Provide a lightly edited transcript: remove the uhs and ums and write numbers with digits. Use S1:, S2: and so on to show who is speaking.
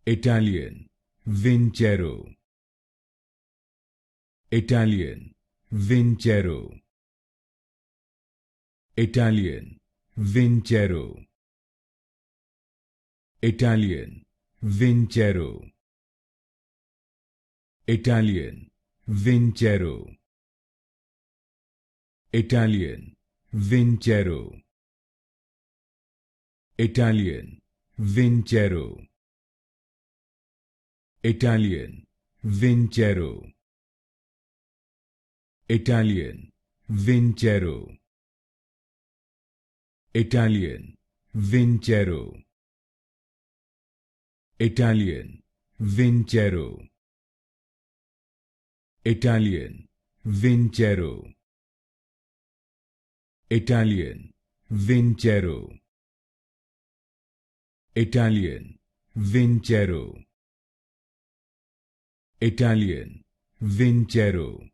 S1: Italian, Vincero. Italian, Vincero. Italian, Vincero. Italian, Vincero. Italian, Vincero. Italian, Vincero. Italian, Vincero. Italian, Vincero. Italian, Vincero. Italian, Vincero. Italian, Vincero. Italian, Vincero. Italian, Vincero. Italian, Vincero. Italian, Vincero.